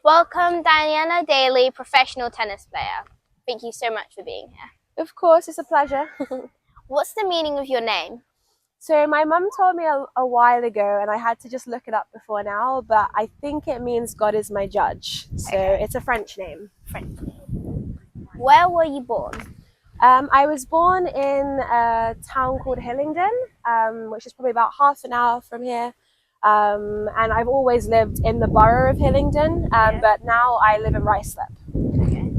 Welcome, Danielle Daley, professional tennis player. Thank you so much for being here. Of course, it's a pleasure. What's the meaning of your name? So my mum told me a while ago, and I had to just look it up before now, but I think it means God is my judge. So It's a French name. French name. Where were you born? I was born in a town called Hillingdon, which is probably about half an hour from here. And I've always lived in the borough of Hillingdon, but now I live in Ruislip. Okay.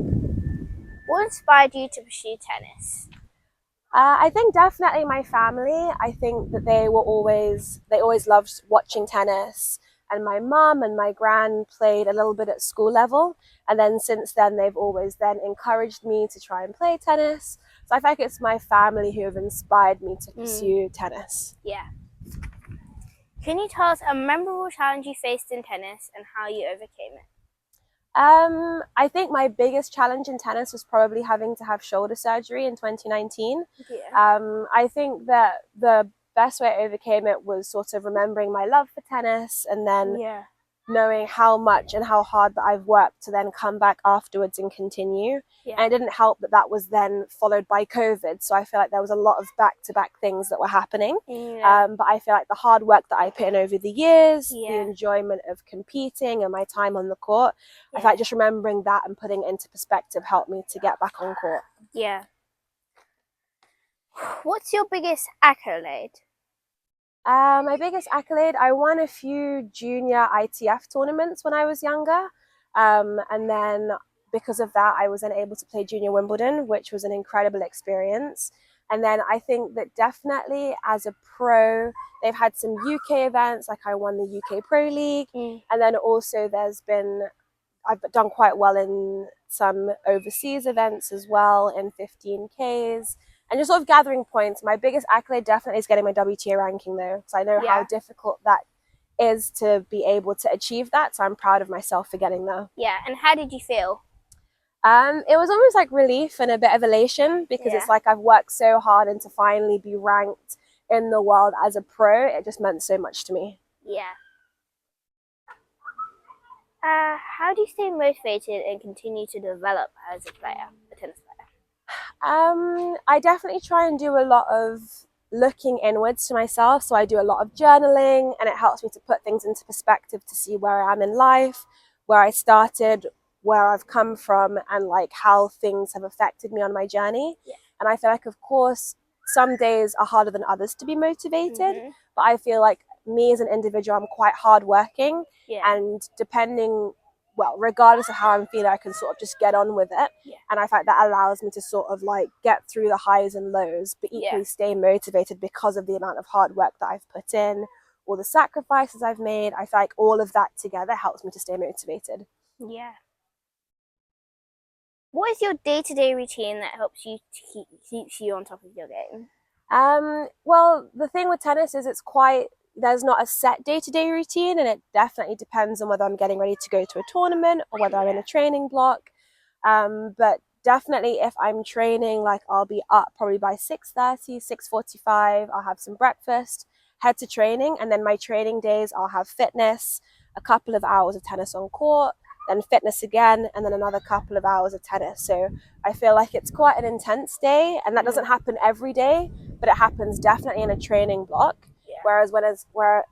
What inspired you to pursue tennis? I think definitely my family. I think that they always loved watching tennis, and my mum and my gran played a little bit at school level, and then since then they've always then encouraged me to try and play tennis. So I feel like it's my family who have inspired me to pursue tennis. Yeah. Can you tell us a memorable challenge you faced in tennis and how you overcame it? I think my biggest challenge in tennis was probably having to have shoulder surgery in 2019. I think that the best way I overcame it was sort of remembering my love for tennis, and then knowing how much and how hard that I've worked to then come back afterwards and continue. And it didn't help that that was then followed by COVID. So I feel like there was a lot of back-to-back things that were happening. But I feel like the hard work that I put in over the years, the enjoyment of competing and my time on the court, I feel like just remembering that and putting it into perspective helped me to get back on court. Yeah. What's your biggest accolade? My biggest accolade, I won a few junior ITF tournaments when I was younger. And then because of that, I was then able to play junior Wimbledon, which was an incredible experience. And then I think that definitely as a pro, they've had some UK events, like I won the UK Pro League. And then also I've done quite well in some overseas events as well, in 15Ks. And just sort of gathering points. My biggest accolade definitely is getting my WTA ranking though, because I know how difficult that is to be able to achieve that. So I'm proud of myself for getting there. Yeah, and how did you feel? It was almost like relief and a bit of elation, because it's like I've worked so hard, and to finally be ranked in the world as a pro, it just meant so much to me. Yeah. How do you stay motivated and continue to develop as a tennis player? I definitely try and do a lot of looking inwards to myself. So I do a lot of journaling, and it helps me to put things into perspective, to see where I am in life, where I started, where I've come from, and like how things have affected me on my journey. And I feel like, of course, some days are harder than others to be motivated, but I feel like me as an individual, I'm quite hardworking, and regardless of how I'm feeling, I can sort of just get on with it. And I find that allows me to sort of like get through the highs and lows, but equally stay motivated because of the amount of hard work that I've put in, or the sacrifices I've made. I feel like all of that together helps me to stay motivated. Yeah. What is your day-to-day routine that helps you to keeps you on top of your game? Well, the thing with tennis is there's not a set day-to-day routine, and it definitely depends on whether I'm getting ready to go to a tournament or whether I'm in a training block. But definitely if I'm training, like I'll be up probably by 6:30, 6:45, I'll have some breakfast, head to training, and then my training days I'll have fitness, a couple of hours of tennis on court, then fitness again, and then another couple of hours of tennis. So I feel like it's quite an intense day, and that doesn't happen every day, but it happens definitely in a training block. Whereas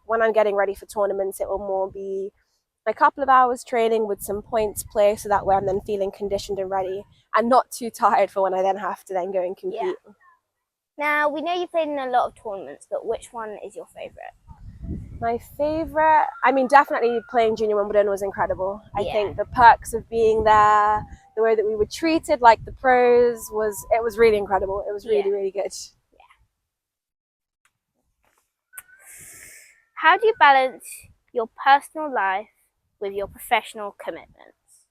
when I'm getting ready for tournaments, it will more be a couple of hours training with some points play, so that way I'm then feeling conditioned and ready and not too tired for when I then have to then go and compete. Now, we know you played in a lot of tournaments, but which one is your favorite? My favorite, I mean, definitely playing junior Wimbledon was incredible. I think the perks of being there, the way that we were treated like the pros, it was really incredible. It was really, really good. How do you balance your personal life with your professional commitments?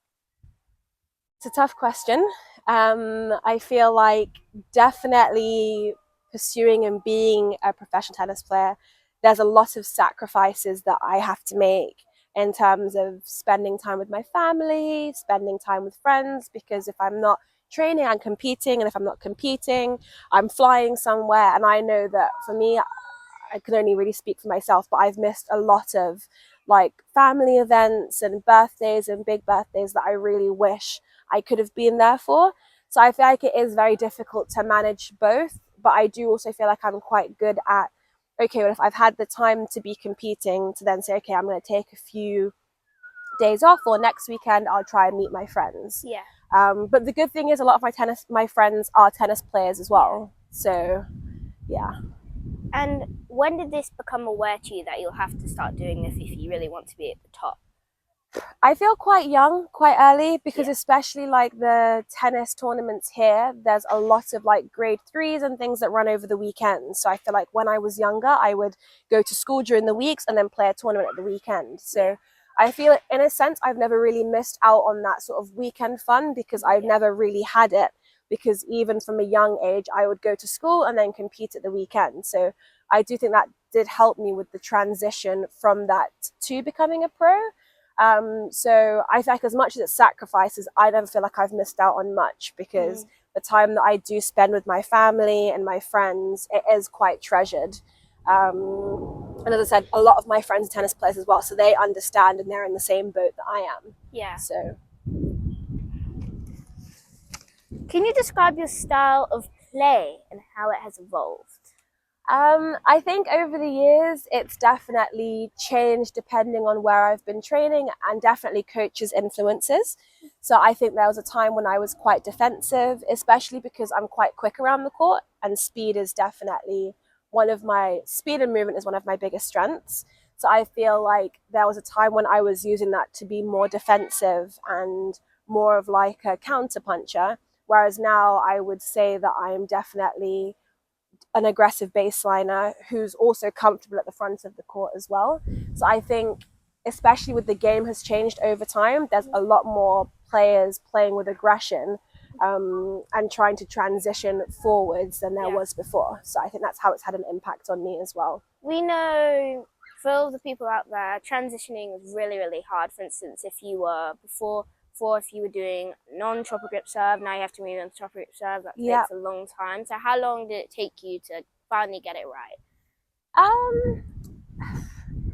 It's a tough question. I feel like definitely pursuing and being a professional tennis player, there's a lot of sacrifices that I have to make in terms of spending time with my family, spending time with friends, because if I'm not training, I'm competing, and if I'm not competing, I'm flying somewhere. And I know that for me, I can only really speak for myself, but I've missed a lot of like family events and birthdays and big birthdays that I really wish I could have been there for. So I feel like it is very difficult to manage both, but I do also feel like I'm quite good at, okay, well, if I've had the time to be competing, to then say, okay, I'm going to take a few days off, or next weekend I'll try and meet my friends. Yeah. But the good thing is a lot of my friends are tennis players as well. So yeah. And when did this become aware to you that you'll have to start doing this if you really want to be at the top? I feel quite young, quite early, because Yeah. especially like the tennis tournaments here, there's a lot of like grade threes and things that run over the weekends. So I feel like when I was younger, I would go to school during the weeks and then play a tournament at the weekend. So I feel in a sense, I've never really missed out on that sort of weekend fun because I've never really had it. Because even from a young age, I would go to school and then compete at the weekend. So I do think that did help me with the transition from that to becoming a pro. So I feel like as much as it sacrifices, I never feel like I've missed out on much because the time that I do spend with my family and my friends, it is quite treasured. And as I said, a lot of my friends are tennis players as well, so they understand and they're in the same boat that I am. Yeah. So, can you describe your style of play and how it has evolved? I think over the years, it's definitely changed depending on where I've been training and definitely coaches' influences. So I think there was a time when I was quite defensive, especially because I'm quite quick around the court and speed is definitely speed and movement is one of my biggest strengths. So I feel like there was a time when I was using that to be more defensive and more of like a counter puncher. Whereas now I would say that I'm definitely an aggressive baseliner who's also comfortable at the front of the court as well. So I think, especially with the game has changed over time, there's a lot more players playing with aggression and trying to transition forwards than there was before. So I think that's how it's had an impact on me as well. We know for all the people out there, transitioning is really, really hard. For instance, if you were before if you were doing non-chopper grip serve, now you have to move on to chopper grip serve. That takes a long time. So how long did it take you to finally get it right?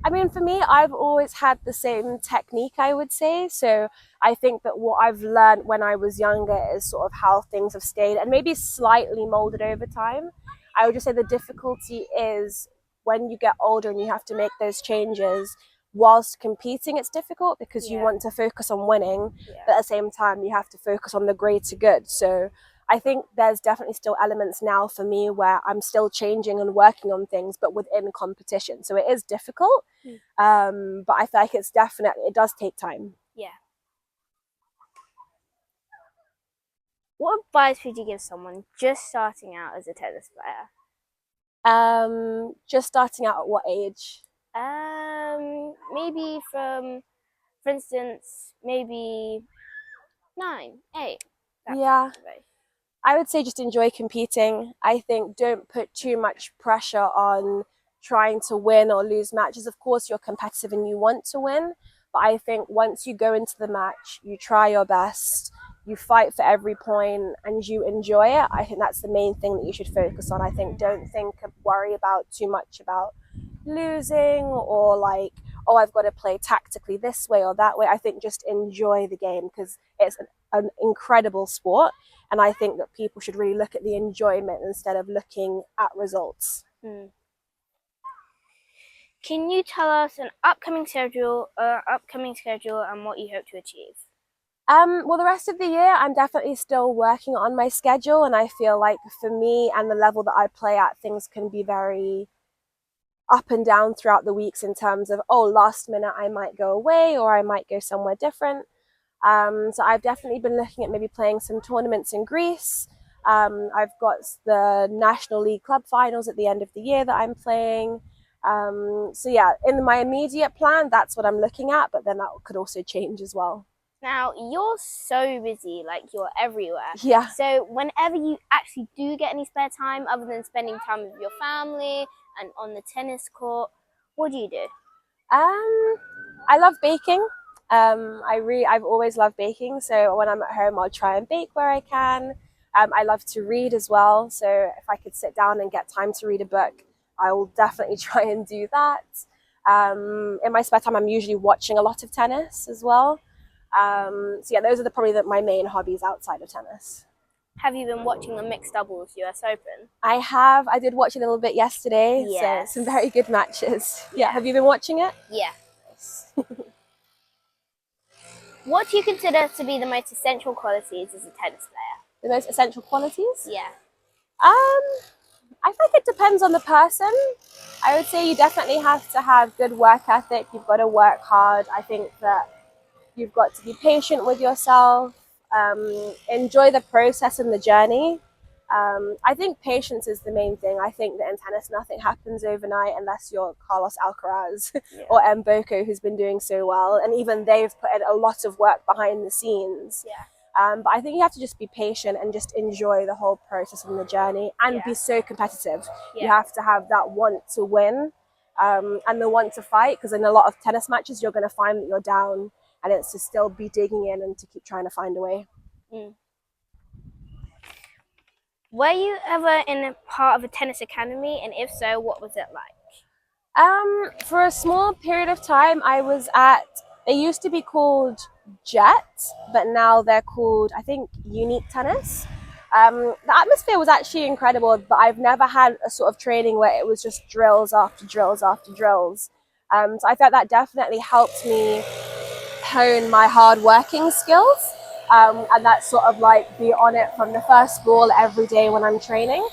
I mean, for me, I've always had the same technique, I would say. So I think that what I've learned when I was younger is sort of how things have stayed and maybe slightly molded over time. I would just say the difficulty is when you get older and you have to make those changes whilst competing, it's difficult because you want to focus on winning, but at the same time, you have to focus on the greater good. So I think there's definitely still elements now for me where I'm still changing and working on things, but within competition. So it is difficult, but I feel like it does take time. Yeah. What advice would you give someone just starting out as a tennis player? Just starting out at what age? Maybe for instance, maybe 9, 8. Yeah. I would say just enjoy competing. I think don't put too much pressure on trying to win or lose matches. Of course, you're competitive and you want to win, but I think once you go into the match, you try your best, you fight for every point, and you enjoy it. I think that's the main thing that you should focus on. I think don't worry about too much about losing or like, oh, I've got to play tactically this way or that way. I think just enjoy the game because it's an incredible sport. And I think that people should really look at the enjoyment instead of looking at results. Can you tell us an upcoming schedule and what you hope to achieve? Well, the rest of the year, I'm definitely still working on my schedule. And I feel like for me and the level that I play at, things can be very up and down throughout the weeks in terms of, oh, last minute I might go away or I might go somewhere different. So I've definitely been looking at maybe playing some tournaments in Greece. I've got the National League Club Finals at the end of the year that I'm playing. So yeah, in my immediate plan, that's what I'm looking at, but then that could also change as well. Now, you're so busy, like you're everywhere. Yeah. So whenever you actually do get any spare time, other than spending time with your family and on the tennis court, what do you do? I love baking. I've always loved baking. So when I'm at home, I'll try and bake where I can. I love to read as well. So if I could sit down and get time to read a book, I will definitely try and do that. In my spare time, I'm usually watching a lot of tennis as well. So yeah, those are probably my main hobbies outside of tennis. Have you been watching the mixed doubles US Open? I have. I did watch a little bit yesterday. Yes. So some very good matches. Yeah. Yeah. Have you been watching it? Yeah. What do you consider to be the most essential qualities as a tennis player? The most essential qualities? Yeah. I think it depends on the person. I would say you definitely have to have good work ethic. You've got to work hard. I think that you've got to be patient with yourself, enjoy the process and the journey. I think patience is the main thing. I think that in tennis, nothing happens overnight unless you're Carlos Alcaraz or Mboko, who's been doing so well. And even they've put in a lot of work behind the scenes. Yeah. But I think you have to just be patient and just enjoy the whole process and the journey and be so competitive. You have to have that want to win and the want to fight, because in a lot of tennis matches, you're going to find that you're down, and it's to still be digging in and to keep trying to find a way. Were you ever in a part of a tennis academy, and if so, what was it like? For a small period of time, I was at, they used to be called Jet, but now they're called, I think, Unique Tennis. The atmosphere was actually incredible, but I've never had a sort of training where it was just drills after drills after drills. So I thought that definitely helped me hone my hard working skills, and that's sort of like be on it from the first ball every day when I'm training.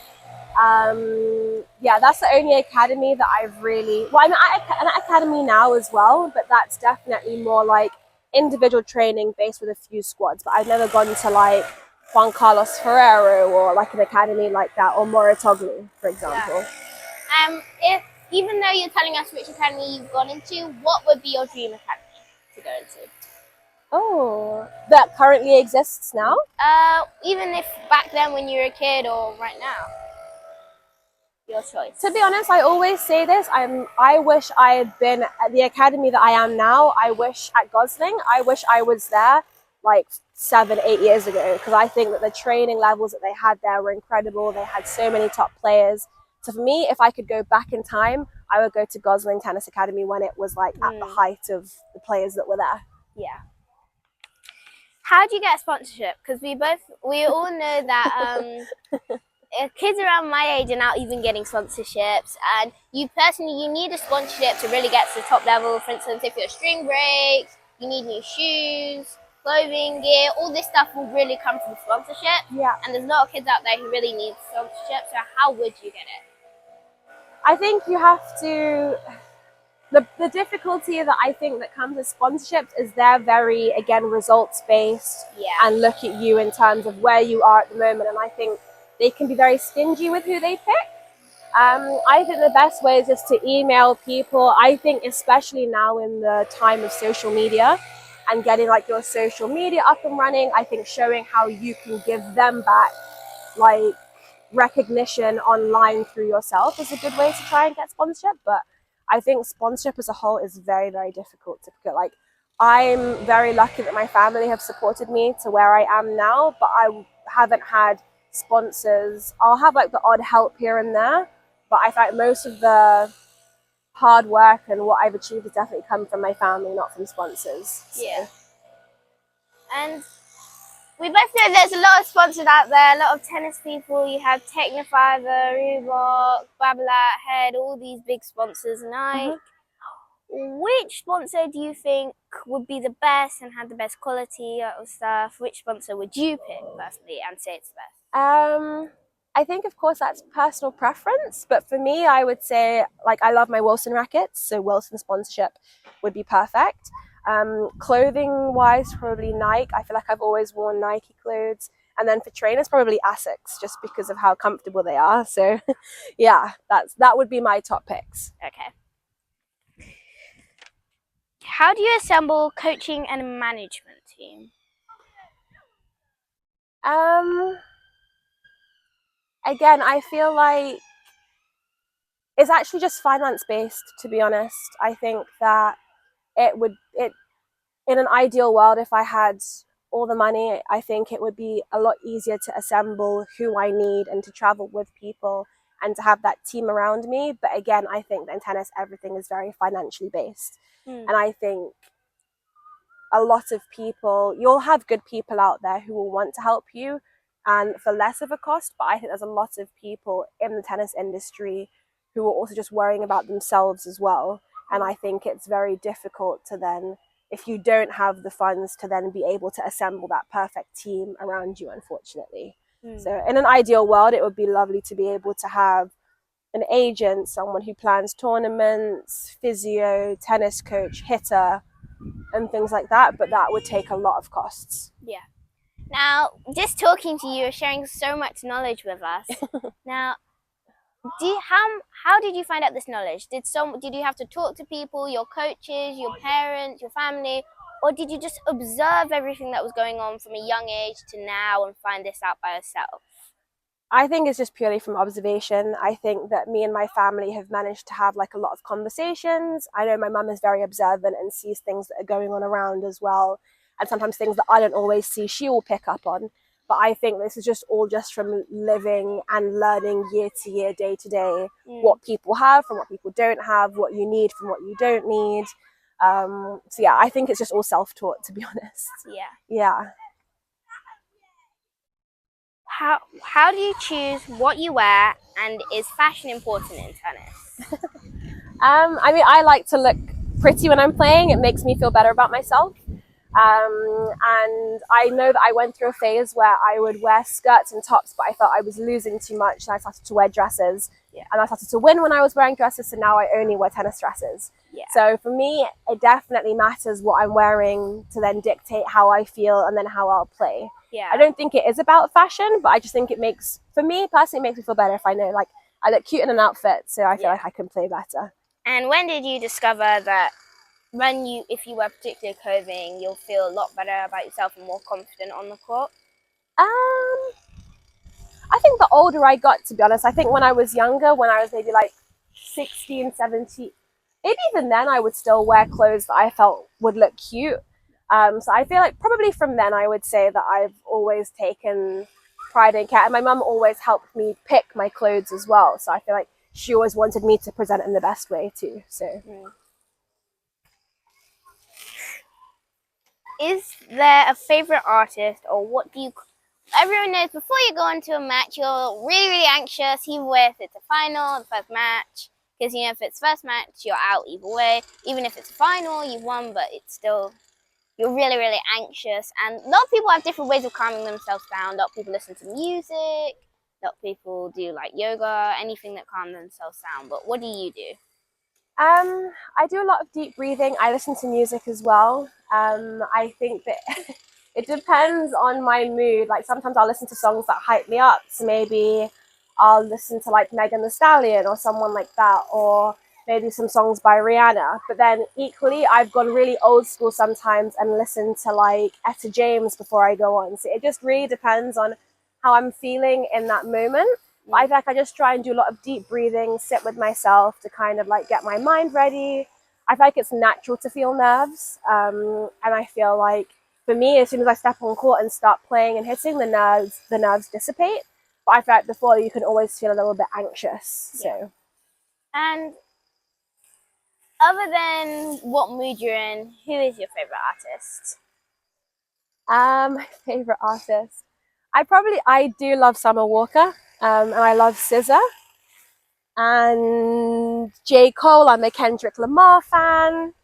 Yeah, that's the only academy that I've really, well, I'm at an academy now as well, but that's definitely more like individual training based with a few squads. But I've never gone to like Juan Carlos Ferrero or like an academy like that, or Moritoglu, for example. If, even though you're telling us which academy you've gone into, what would be your dream academy to go into? Oh, that currently exists now? Even if back then when you were a kid or right now. Your choice. To be honest, I always say this. I wish I had been at the academy that I am now. I wish at Gosling. I wish I was there like 7-8 years ago, because I think that the training levels that they had there were incredible. They had so many top players. So for me, if I could go back in time, I would go to Gosling Tennis Academy when it was like at the height of the players that were there. Yeah. How do you get a sponsorship? Because we all know that kids around my age are now even getting sponsorships, and you need a sponsorship to really get to the top level. For instance, if you're string breaks, you need new shoes, clothing, gear, all this stuff will really come from sponsorship. Yeah. And there's a lot of kids out there who really need sponsorship, so how would you get it? I think you have to, the difficulty that I think that comes with sponsorships is they're very, again, results based and look at you in terms of where you are at the moment. And I think they can be very stingy with who they pick. I think the best way is just to email people. I think especially now in the time of social media and getting like your social media up and running, I think showing how you can give them back like recognition online through yourself is a good way to try and get sponsorship. But I think sponsorship as a whole is very, very difficult to get. Like, I'm very lucky that my family have supported me to where I am now, but I haven't had sponsors. I'll have like the odd help here and there, but I think most of the hard work and what I've achieved has definitely come from my family, not from sponsors. Yeah. And we both know there's a lot of sponsors out there, a lot of tennis people. You have Technofiber, Reebok, Babolat, Head, all these big sponsors. And which sponsor do you think would be the best and have the best quality of stuff? Which sponsor would you pick personally and say it's the best? I think, of course, that's personal preference. But for me, I would say, like, I love my Wilson rackets. So Wilson sponsorship would be perfect. Clothing wise, probably Nike. I feel like I've always worn Nike clothes. And then for trainers, probably Asics, just because of how comfortable they are. So yeah, that would be my top picks. Okay. How do you assemble coaching and a management team? Again, I feel like it's actually just finance based, to be honest. I think that in an ideal world, if I had all the money, I think it would be a lot easier to assemble who I need and to travel with people and to have that team around me. But again, I think that in tennis, everything is very financially based. And I think a lot of people, you'll have good people out there who will want to help you and for less of a cost. But I think there's a lot of people in the tennis industry who are also just worrying about themselves as well. And I think it's very difficult to then, if you don't have the funds, to then be able to assemble that perfect team around you, unfortunately. So in an ideal world, it would be lovely to be able to have an agent, someone who plans tournaments, physio, tennis coach, hitter, and things like that, but that would take a lot of costs. Yeah. Now, just talking to you, sharing so much knowledge with us. Now, how did you find out this knowledge? Did you have to talk to people, your coaches, your parents, your family, or did you just observe everything that was going on from a young age to now and find this out by yourself? I think it's just purely from observation. I think that me and my family have managed to have like a lot of conversations. I know my mum is very observant and sees things that are going on around as well. And sometimes things that I don't always see, she will pick up on. But I think this is just all just from living and learning year to year, day to day, what people have from what people don't have, what you need from what you don't need. So yeah, I think it's just all self-taught, to be honest. Yeah. How do you choose what you wear, and is fashion important in tennis? I mean, I like to look pretty when I'm playing. It makes me feel better about myself. And I know that I went through a phase where I would wear skirts and tops, but I felt I was losing too much, and I started to wear dresses. And I started to win when I was wearing dresses, so now I only wear tennis dresses. So for me, it definitely matters what I'm wearing to then dictate how I feel and then how I'll play. I don't think it is about fashion, but I just think it makes, for me personally, it makes me feel better if I know, like, I look cute in an outfit, so I feel like I can play better. And when did you discover that if you wear particular clothing, you'll feel a lot better about yourself and more confident on the court? I think the older I got, to be honest, I think when I was younger, when I was maybe like 16, 17, maybe even then I would still wear clothes that I felt would look cute. So I feel like probably from then I would say that I've always taken pride in care. And my mum always helped me pick my clothes as well. So I feel like she always wanted me to present in the best way too. So. Is there a favorite artist, or what do you... Everyone knows before you go into a match, you're really, really anxious, even if it's a final, the first match. Because, you know, if it's first match, you're out either way. Even if it's a final, you've won, but it's still... You're really, really anxious. And a lot of people have different ways of calming themselves down. A lot of people listen to music. A lot of people do, like, yoga, anything that calms themselves down. But what do you do? I do a lot of deep breathing. I listen to music as well. I think that it depends on my mood. Like sometimes I'll listen to songs that hype me up. So maybe I'll listen to like Megan Thee Stallion or someone like that, or maybe some songs by Rihanna. But then equally, I've gone really old school sometimes and listened to like Etta James before I go on. So it just really depends on how I'm feeling in that moment. But I feel like I just try and do a lot of deep breathing, sit with myself to kind of like get my mind ready. I feel like it's natural to feel nerves. And I feel like for me, as soon as I step on court and start playing and hitting, the nerves dissipate. But I feel like before you can always feel a little bit anxious. So. And other than what mood you're in, who is your favorite artist? My favorite artist. I do love Summer Walker. And I love SZA. And J. Cole, I'm a Kendrick Lamar fan.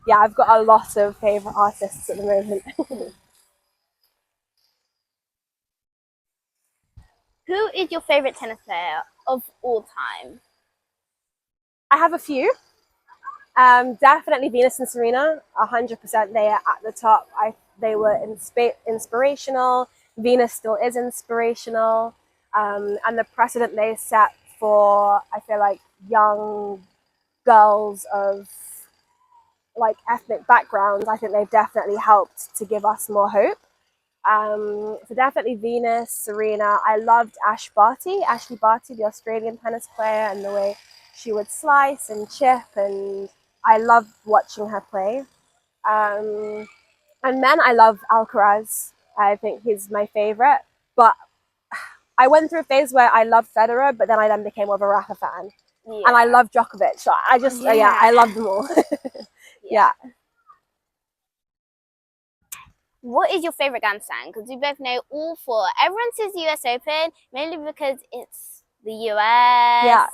Yeah, I've got a lot of favorite artists at the moment. Who is your favorite tennis player of all time? I have a few. Definitely Venus and Serena, 100%. They are at the top. They were inspirational. Venus still is inspirational. And the precedent they set for, I feel like, young girls of like ethnic backgrounds, I think they've definitely helped to give us more hope. So definitely Venus, Serena. I loved Ashley Barty, the Australian tennis player, and the way she would slice and chip, and I loved watching her play. And men, I love Alcaraz. I think he's my favorite. But I went through a phase where I loved Federer, but then I became more of a Rafa fan. Yeah. And I love Djokovic. So I just, I love them all. Yeah. What is your favorite Grand Slam? Because we both know all four. Everyone says US Open, mainly because it's the US. Yeah.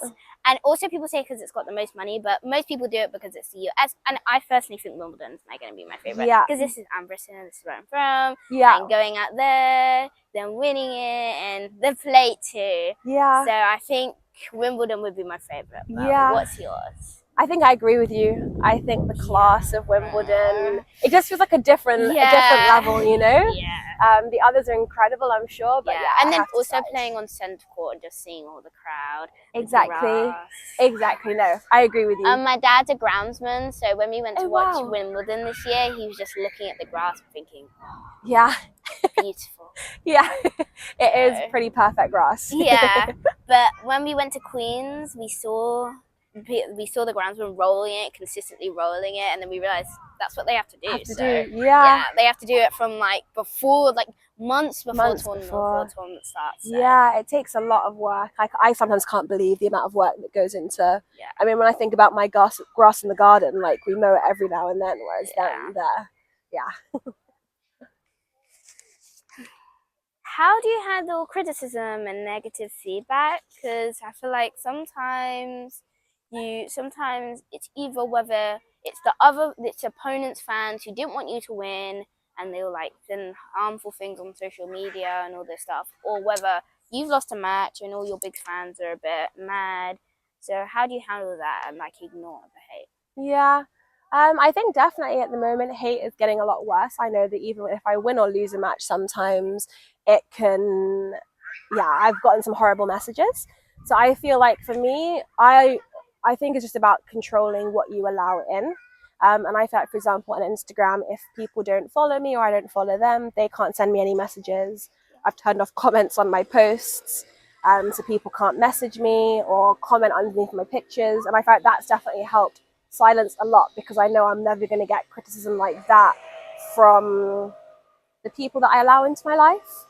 And also people say because it's got the most money, but most people do it because it's the US. And I personally think Wimbledon's going to be my favorite. Yeah. Because this is Amberson, this is where I'm from. Yeah. And going out there, then winning it, and the plate too. Yeah. So I think Wimbledon would be my favorite. Yeah. What's yours? I think I agree with you. I think the class of Wimbledon, it just feels like a different level, you know? Yeah. The others are incredible, I'm sure, but and then also playing on centre court and just seeing all the crowd. Exactly. No, I agree with you. My dad's a groundsman, so when we went to watch Wimbledon this year, he was just looking at the grass and thinking, yeah, beautiful. Yeah, it is pretty perfect grass. Yeah, but when we went to Queens, we saw the groundsman rolling it, consistently rolling it, and then we realized that's what they have to do. Yeah, they have to do it from months before tournament starts. So. Yeah, it takes a lot of work. I sometimes can't believe the amount of work that goes into. Yeah. I mean, when I think about my grass in the garden, like we mow it every now and then, whereas then yeah. How do you handle criticism and negative feedback? Because I feel like sometimes it's either whether it's opponent's fans who didn't want you to win and they'll send harmful things on social media and all this stuff, or whether you've lost a match and all your big fans are a bit mad. So how do you handle that and ignore the hate? Yeah. I think definitely at the moment hate is getting a lot worse. I know that even if I win or lose a match, sometimes it can, I've gotten some horrible messages. So I feel like for me, I think it's just about controlling what you allow in. And I feel like, for example, on Instagram, if people don't follow me or I don't follow them, they can't send me any messages. I've turned off comments on my posts, so people can't message me or comment underneath my pictures. And I feel like that's definitely helped silence a lot, because I know I'm never going to get criticism like that from the people that I allow into my life.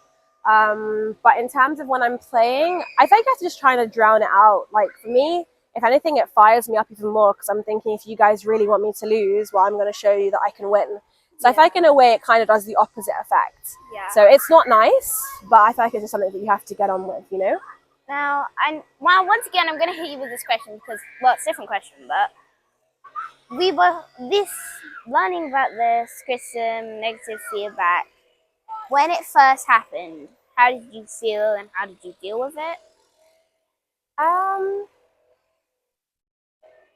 But in terms of when I'm playing, I think I have to just try to drown it out. Like for me, if anything, it fires me up even more, because I'm thinking, if you guys really want me to lose, well, I'm going to show you that I can win. So I feel like in a way it kind of does the opposite effect. Yeah. So it's not nice, but I feel like it's just something that you have to get on with, you know? Now, once again, I'm going to hit you with this question because, it's a different question, but learning about this criticism, negative feedback, when it first happened, how did you feel and how did you deal with it?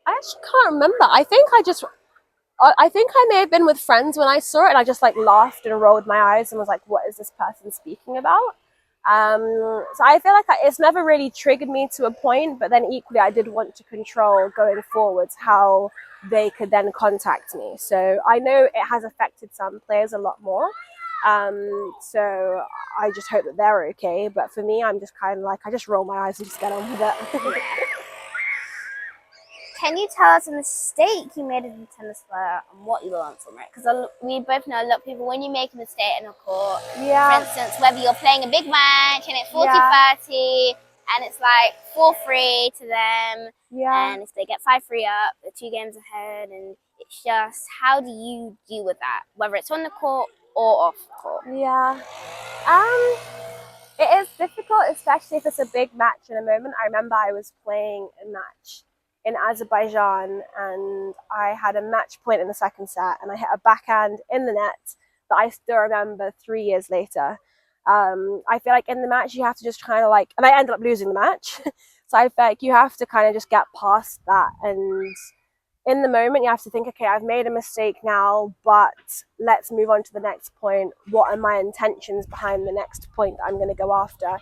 I actually can't remember. I think I may have been with friends when I saw it, and I just laughed and rolled my eyes and was like, what is this person speaking about? So I feel like it's never really triggered me to a point, but then equally I did want to control going forwards how they could then contact me. So I know it has affected some players a lot more. So I just hope that they're okay. But for me, I'm just kind of I just roll my eyes and just get on with it. Can you tell us a mistake you made as a tennis player and what you learned from it? Because we both know a lot of people, when you make a mistake in a court, for instance, whether you're playing a big match and it's 40-30 and it's 4-3 to them, and if they get 5-3 up, they're 2 games ahead, and it's just, how do you deal with that, whether it's on the court or off the court? Yeah. It is difficult, especially if it's a big match in a moment. I remember I was playing a match in Azerbaijan, and I had a match point in the second set, and I hit a backhand in the net that I still remember 3 years later. I feel like in the match you have to just kind of and I ended up losing the match. So I feel like you have to kind of just get past that, and in the moment you have to think, okay, I've made a mistake now, but let's move on to the next point. What are my intentions behind the next point that I'm going to go after?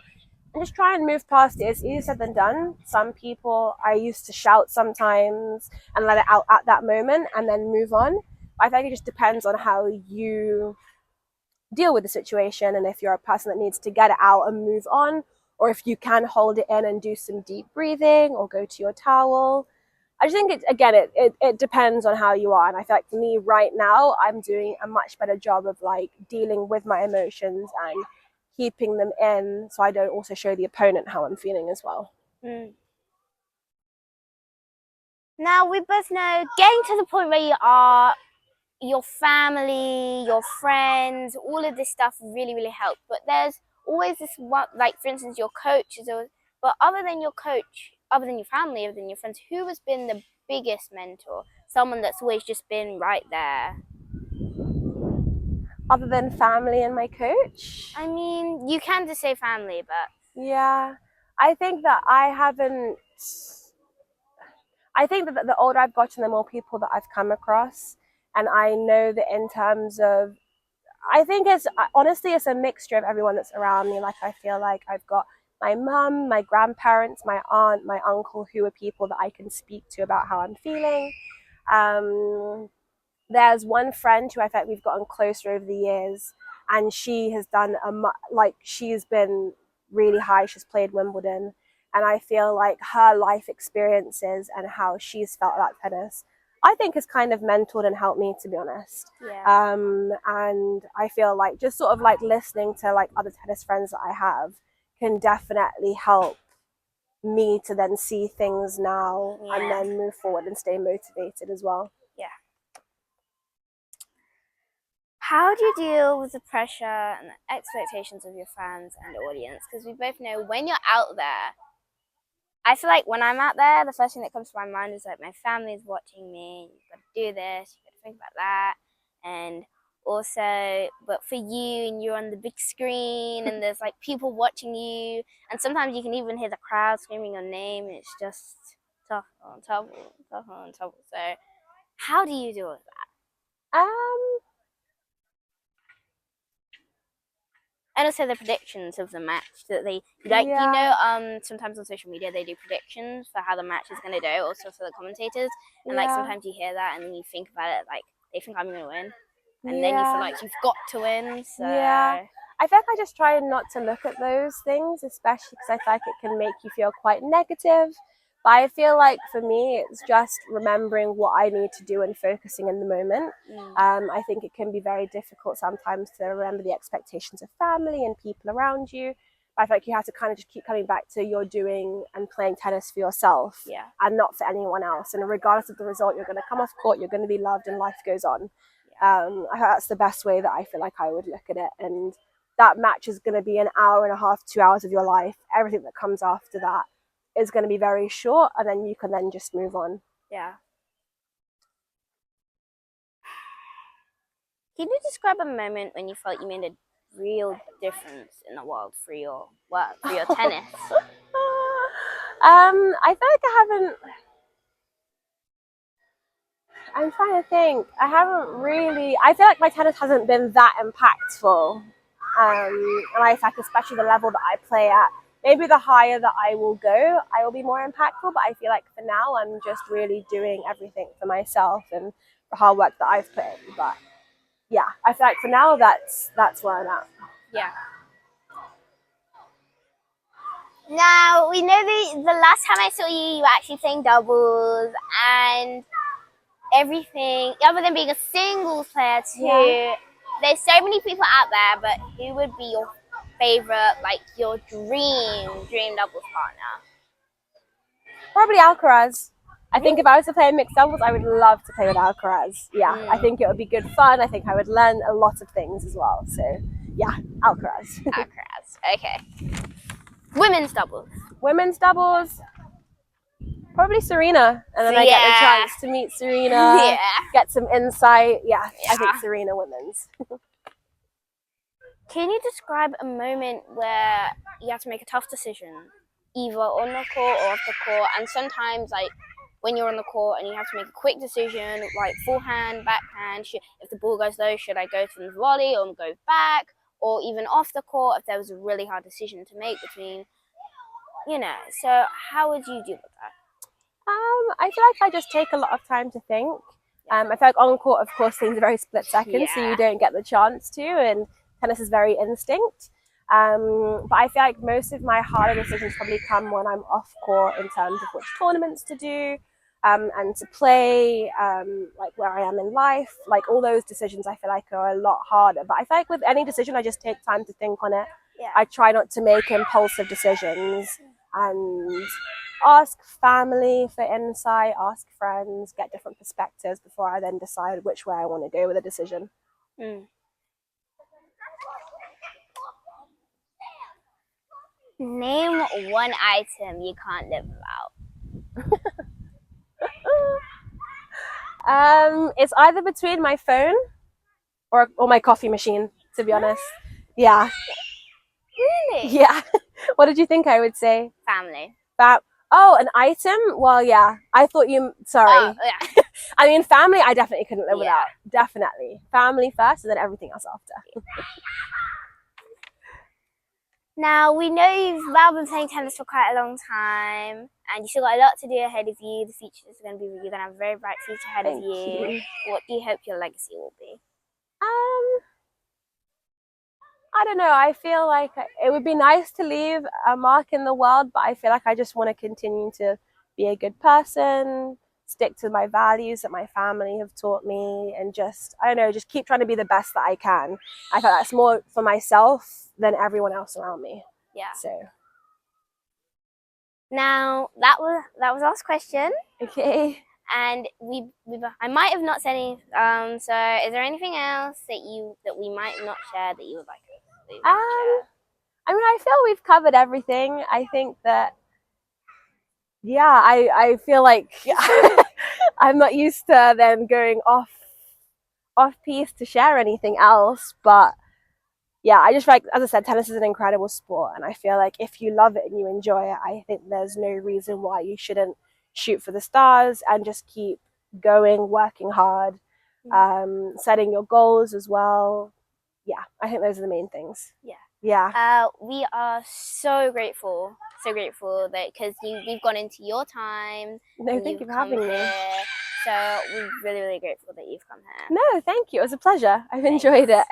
And just try and move past it. It's easier said than done. Some people, I used to shout sometimes and let it out at that moment and then move on. I think it just depends on how you deal with the situation, and if you're a person that needs to get it out and move on, or if you can hold it in and do some deep breathing or go to your towel. I just think it depends on how you are. And I feel like for me right now, I'm doing a much better job of dealing with my emotions and keeping them in so I don't also show the opponent how I'm feeling as well. Now, we both know getting to the point where you are, your family, your friends, all of this stuff really, really helps. But there's always this one, like for instance, your coach is always, but other than your coach, other than your family, other than your friends, who has been the biggest mentor? Someone that's always just been right there. Other than family and my coach? I mean, you can just say family, but... Yeah, I think that the older I've gotten, the more people that I've come across. And I know that in terms of, I think honestly, it's a mixture of everyone that's around me. Like, I feel like I've got my mum, my grandparents, my aunt, my uncle, who are people that I can speak to about how I'm feeling. There's one friend who I think we've gotten closer over the years, and she has done she's been really high. She's played Wimbledon, and I feel like her life experiences and how she's felt about tennis, I think has kind of mentored and helped me, to be honest. Yeah. And I feel like just sort of like listening to like other tennis friends that I have can definitely help me to then see things now and then move forward and stay motivated as well. Yeah. How do you deal with the pressure and the expectations of your fans and audience? Because we both know when you're out there, I feel like when I'm out there, the first thing that comes to my mind is like my family's watching me. You've got to do this. You've got to think about that. And also, but for you, and you're on the big screen, and there's like people watching you, and sometimes you can even hear the crowd screaming your name. And it's just tough on top, tough on top. So, how do you deal with that? And also the predictions of the match that they like. Yeah. You know, sometimes on social media they do predictions for how the match is going to go, also for the commentators. And like sometimes you hear that and then you think about it, like they think I'm going to win, and then you feel like you've got to win. So I feel like I just try not to look at those things, especially because I feel like it can make you feel quite negative. But I feel like for me, it's just remembering what I need to do and focusing in the moment. I think it can be very difficult sometimes to remember the expectations of family and people around you. But I feel like you have to kind of just keep coming back to you're doing and playing tennis for yourself and not for anyone else. And regardless of the result, you're going to come off court, you're going to be loved, and life goes on. I think that's the best way that I feel like I would look at it. And that match is going to be an hour and a half, 2 hours of your life. Everything that comes after that is going to be very short, and then you can then just move on. Yeah. Can you describe a moment when you felt you made a real difference in the world for your work, for your tennis? I feel like I haven't. I'm trying to think. I haven't really. I feel like my tennis hasn't been that impactful. And I think, especially the level that I play at, maybe the higher that I will go, I will be more impactful. But I feel like for now, I'm just really doing everything for myself and the hard work that I've put in. But yeah, I feel like for now, that's where I'm at. Yeah. Now, we know the last time I saw you, you were actually playing doubles and everything, other than being a singles player too. Yeah. There's so many people out there, but who would be your favorite, like your dream doubles partner? Probably Alcaraz. I think if I was to play mixed doubles, I would love to play with Alcaraz. Yeah, I think it would be good fun. I think I would learn a lot of things as well. So yeah, Alcaraz. Alcaraz, okay. Women's doubles. Women's doubles, probably Serena. And then I get the chance to meet Serena, get some insight. Yeah, I think Serena women's. Can you describe a moment where you have to make a tough decision, either on the court or off the court? And sometimes, like, when you're on the court and you have to make a quick decision, like forehand, backhand, if the ball goes low, should I go from the volley or go back? Or even off the court, if there was a really hard decision to make between, you know. So how would you deal with that? I feel like I just take a lot of time to think. I feel like on court, of course, things are very split second, so you don't get the chance to, and tennis is very instinct. But I feel like most of my harder decisions probably come when I'm off court in terms of which tournaments to do and to play, like where I am in life. Like all those decisions I feel like are a lot harder. But I feel like with any decision, I just take time to think on it. I try not to make impulsive decisions, and ask family for insight, ask friends, get different perspectives before I then decide which way I want to go with a decision. Name one item you can't live without. It's either between my phone or my coffee machine, to be honest. Yeah. Really? Yeah. What did you think I would say? Family. Oh, an item? Well, yeah. I thought sorry. Yeah. I mean, family, I definitely couldn't live without. Definitely. Family first and then everything else after. Now, we know you've now been playing tennis for quite a long time, and you still got a lot to do ahead of you. The future is going to be, you're going to have a very bright future ahead of you. What do you hope your legacy will be? I don't know. I feel like it would be nice to leave a mark in the world, but I feel like I just want to continue to be a good person, stick to my values that my family have taught me, and just, I don't know, just keep trying to be the best that I can. I feel that's more for myself than everyone else around me. Yeah. So. Now, that was last question. Okay. And I might have not said any. So, is there anything else that we might not share that you would like to share? I mean, I feel we've covered everything. I think that, yeah, I feel like I'm not used to then going off piece to share anything else. But yeah, I just feel like, as I said, tennis is an incredible sport, and I feel like if you love it and you enjoy it, I think there's no reason why you shouldn't shoot for the stars and just keep going, working hard, setting your goals as well. Yeah, I think those are the main things. Yeah. We are so grateful that because we've gone into your time. No, thank you for having me. So we're really, really grateful that you've come here. No, thank you. It was a pleasure. I've enjoyed it.